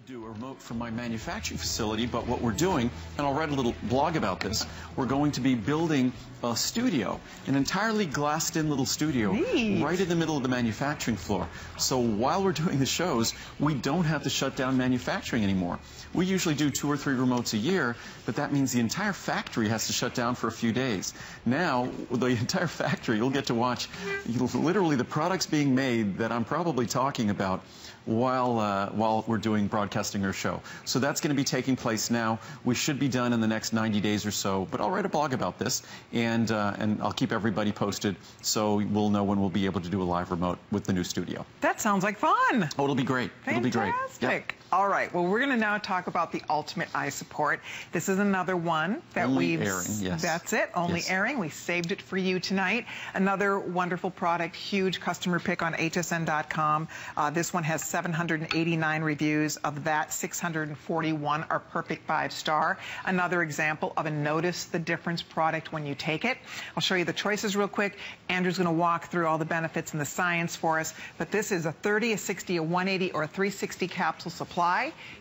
do a remote from my manufacturing facility, but what we're doing, and I'll write a little blog about this, we're going to be building a studio, an entirely glassed-in little studio right in the middle of the manufacturing floor. So while we're doing the shows, we don't have to shut down manufacturing anymore. We usually do 2 or 3 remotes a year, but that means the entire factory has to shut down for a few days. Now, the entire factory, you'll get to watch literally the products being made that I'm probably talking about while we're doing broadcasting our show. So that's going to be taking place now. We should be done in the next 90 days or so, but I'll write a blog about this, and I'll keep everybody posted so we'll know when we'll be able to do a live remote with the new studio. That sounds like fun. Oh, it'll be great. Fantastic. It'll be great. Yep. All right. Well, we're going to now talk about the Ultimate Eye Support. This is another one that we've... Only airing, yes. That's it. Only airing. We saved it for you tonight. Another wonderful product. Huge customer pick on hsn.com. This one has 789 reviews. Of that, 641 are perfect 5-star. Another example of a notice the difference product when you take it. I'll show you the choices real quick. Andrew's going to walk through all the benefits and the science for us. But this is a 30, a 60, a 180, or a 360 capsule supply.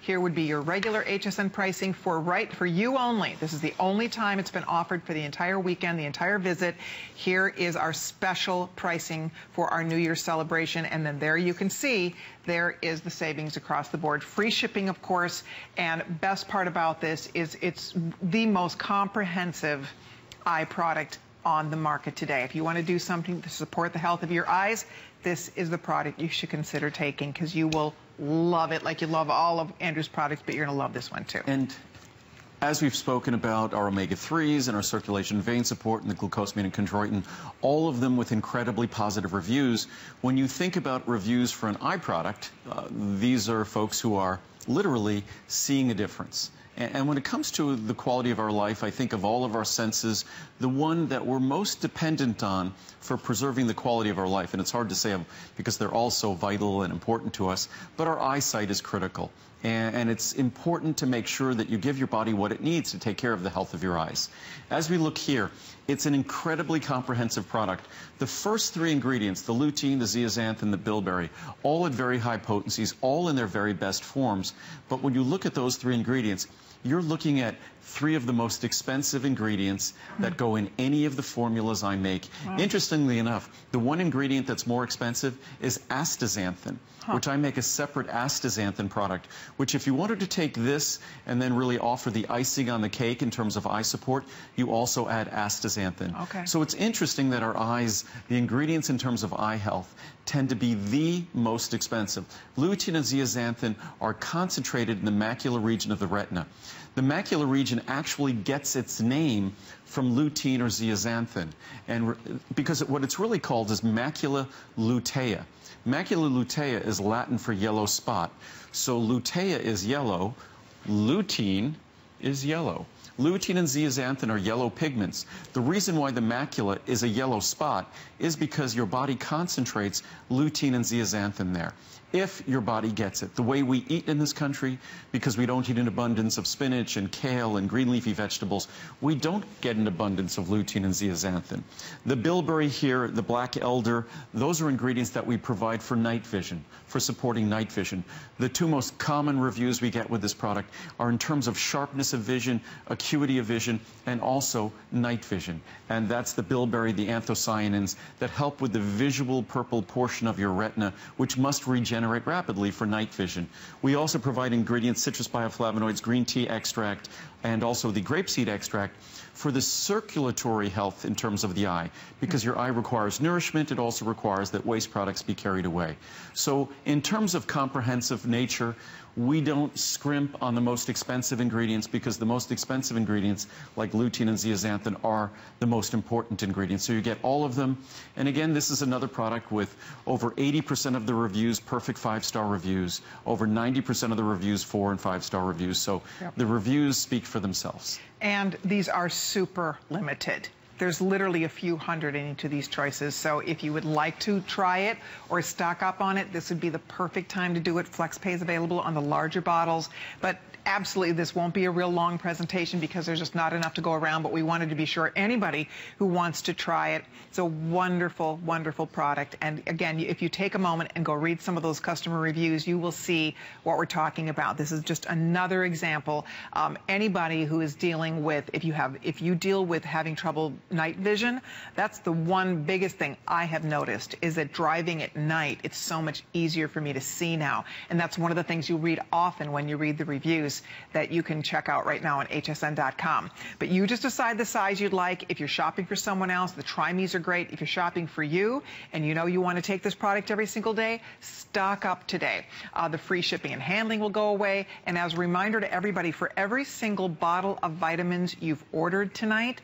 Here would be your regular HSN pricing for you only. This is the only time it's been offered for the entire weekend, the entire visit. Here is our special pricing for our New Year's celebration. And then there you can see there is the savings across the board. Free shipping, of course. And best part about this is it's the most comprehensive eye product on the market today. If you want to do something to support the health of your eyes, this is the product you should consider taking, because you will love it like you love all of Andrew's products, but you're going to love this one too. And as we've spoken about our omega-3s and our circulation vein support and the glucosamine and chondroitin, all of them with incredibly positive reviews. When you think about reviews for an eye product, these are folks who are literally seeing a difference. And when it comes to the quality of our life, I think of all of our senses, the one that we're most dependent on for preserving the quality of our life, and it's hard to say because they're all so vital and important to us, but our eyesight is critical. And it's important to make sure that you give your body what it needs to take care of the health of your eyes. As we look here, it's an incredibly comprehensive product. The first 3 ingredients, the lutein, the zeaxanthin, the bilberry, all at very high potencies, all in their very best forms. But when you look at those 3 ingredients, you're looking at 3 of the most expensive ingredients that go in any of the formulas I make. Wow. Interestingly enough, the one ingredient that's more expensive is astaxanthin, which I make a separate astaxanthin product, which if you wanted to take this and then really offer the icing on the cake in terms of eye support, you also add astaxanthin. Okay. So it's interesting that our eyes, the ingredients in terms of eye health, tend to be the most expensive. Lutein and zeaxanthin are concentrated in the macular region of the retina. The macular region actually gets its name from lutein or zeaxanthin, and because what it's really called is macula lutea. Macula lutea is Latin for yellow spot. So lutea is yellow, lutein is yellow. Lutein and zeaxanthin are yellow pigments. The reason why the macula is a yellow spot is because your body concentrates lutein and zeaxanthin there. If your body gets it. The way we eat in this country, because we don't eat an abundance of spinach and kale and green leafy vegetables, we don't get an abundance of lutein and zeaxanthin. The bilberry here, the black elder, those are ingredients that we provide for night vision, for supporting night vision. The 2 most common reviews we get with this product are in terms of sharpness of vision, acuity of vision, and also night vision. And that's the bilberry, the anthocyanins, that help with the visual purple portion of your retina, which must regenerate rapidly for night vision. We also provide ingredients, citrus bioflavonoids, green tea extract, and also the grapeseed extract for the circulatory health in terms of the eye. Because your eye requires nourishment, it also requires that waste products be carried away. So in terms of comprehensive nature, we don't scrimp on the most expensive ingredients, because the most expensive ingredients, like lutein and zeaxanthin, are the most important ingredients. So you get all of them. And again, this is another product with over 80% of the reviews, perfect 5-star reviews, over 90% of the reviews, 4- and 5-star reviews. So the reviews speak for themselves. And these are super limited. There's literally a few hundred in each of these choices. So if you would like to try it or stock up on it, this would be the perfect time to do it. FlexPay is available on the larger bottles, but absolutely, this won't be a real long presentation because there's just not enough to go around, but we wanted to be sure anybody who wants to try it. It's a wonderful, wonderful product. And again, if you take a moment and go read some of those customer reviews, you will see what we're talking about. This is just another example. Anybody who is dealing with, if you deal with having trouble night vision, that's the one biggest thing I have noticed, is that driving at night, it's so much easier for me to see now. And that's one of the things you read often when you read the reviews that you can check out right now on hsn.com. But you just decide the size you'd like. If you're shopping for someone else, the Try-Me's are great. If you're shopping for you and you know you want to take this product every single day, stock up today. The free shipping and handling will go away. And as a reminder to everybody, for every single bottle of vitamins you've ordered tonight,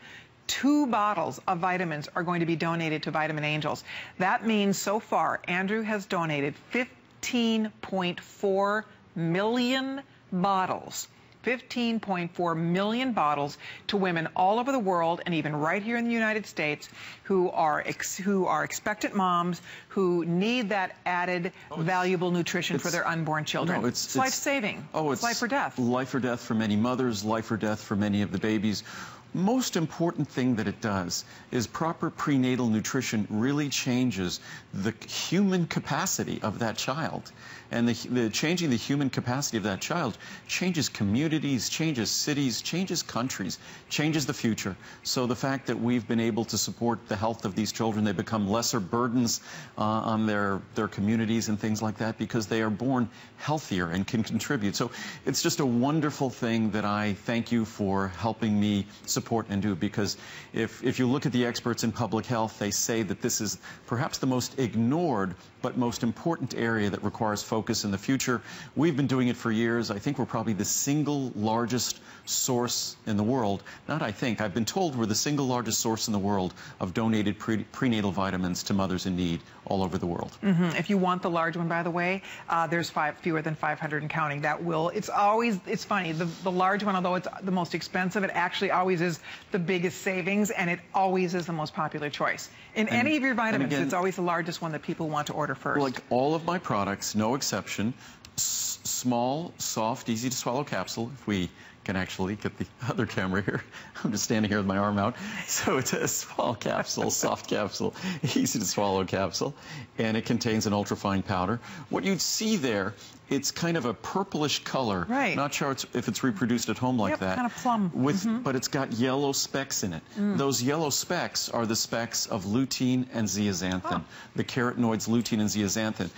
2 bottles of vitamins are going to be donated to Vitamin Angels. That means so far, Andrew has donated 15.4 million bottles. 15.4 million bottles to women all over the world, and even right here in the United States, who are expectant moms who need that added valuable nutrition for their unborn children. No, it's life-saving. It's life or death. Life or death for many mothers, life or death for many of the babies. Most important thing that it does is proper prenatal nutrition really changes the human capacity of that child. And changing the human capacity of that child changes communities, changes cities, changes countries, changes the future. So the fact that we've been able to support the health of these children, they become lesser burdens on their communities and things like that because they are born healthier and can contribute. So it's just a wonderful thing that I thank you for helping me support and do, because if you look at the experts in public health, they say that this is perhaps the most ignored but most important area that requires focus in the future. We've been doing it for years. I think we're probably the single largest source in the world. Not I think, I've been told we're the single largest source in the world of donated prenatal vitamins to mothers in need all over the world. If you want the large one, by the way, there's fewer than 500 and counting. It's funny, the large one, although it's the most expensive, it actually always is the biggest savings, and it always is the most popular choice. In any of your vitamins, again, it's always the largest one that people want to order first. Like all of my products, no exception, small, soft, easy to swallow capsule. If we can actually get the other camera here. I'm just standing here with my arm out. So it's a small capsule, soft capsule, easy to swallow capsule, and it contains an ultrafine powder. What you'd see there, it's kind of a purplish color. Right. Not sure if it's reproduced at home like that. Kind of plum. But it's got yellow specks in it. Those yellow specks are the specks of lutein and zeaxanthin, the carotenoids lutein and zeaxanthin,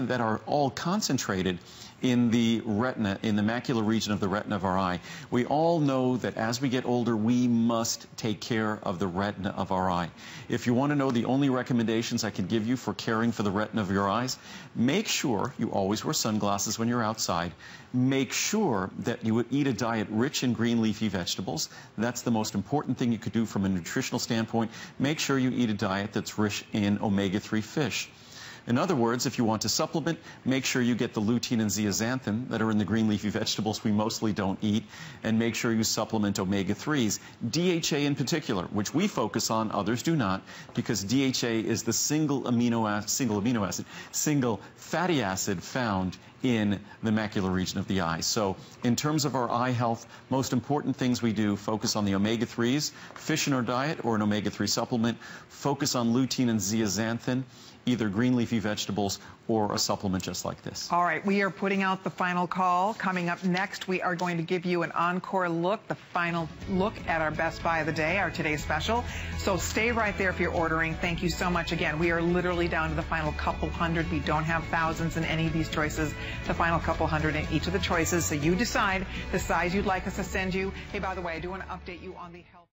that are all concentrated in the retina, in the macular region of the retina of our eye. We all know that as we get older, we must take care of the retina of our eye. If you want to know the only recommendations I can give you for caring for the retina of your eyes, make sure you always wear sunglasses when you're outside. Make sure that you would eat a diet rich in green leafy vegetables. That's the most important thing you could do from a nutritional standpoint. Make sure you eat a diet that's rich in omega-3 fish. In other words, if you want to supplement, make sure you get the lutein and zeaxanthin that are in the green leafy vegetables we mostly don't eat, and make sure you supplement omega-3s. DHA in particular, which we focus on, others do not, because DHA is the single fatty acid found in the macular region of the eye. So in terms of our eye health, most important things we do, focus on the omega-3s, fish in our diet or an omega-3 supplement, focus on lutein and zeaxanthin, either green leafy vegetables or a supplement just like this. All right, we are putting out the final call. Coming up next, we are going to give you an encore look, the final look at our Best Buy of the Day, our today's special. So stay right there if you're ordering. Thank you so much. Again, we are literally down to the final couple hundred. We don't have thousands in any of these choices, the final couple hundred in each of the choices. So you decide the size you'd like us to send you. Hey, by the way, I do want to update you on the health.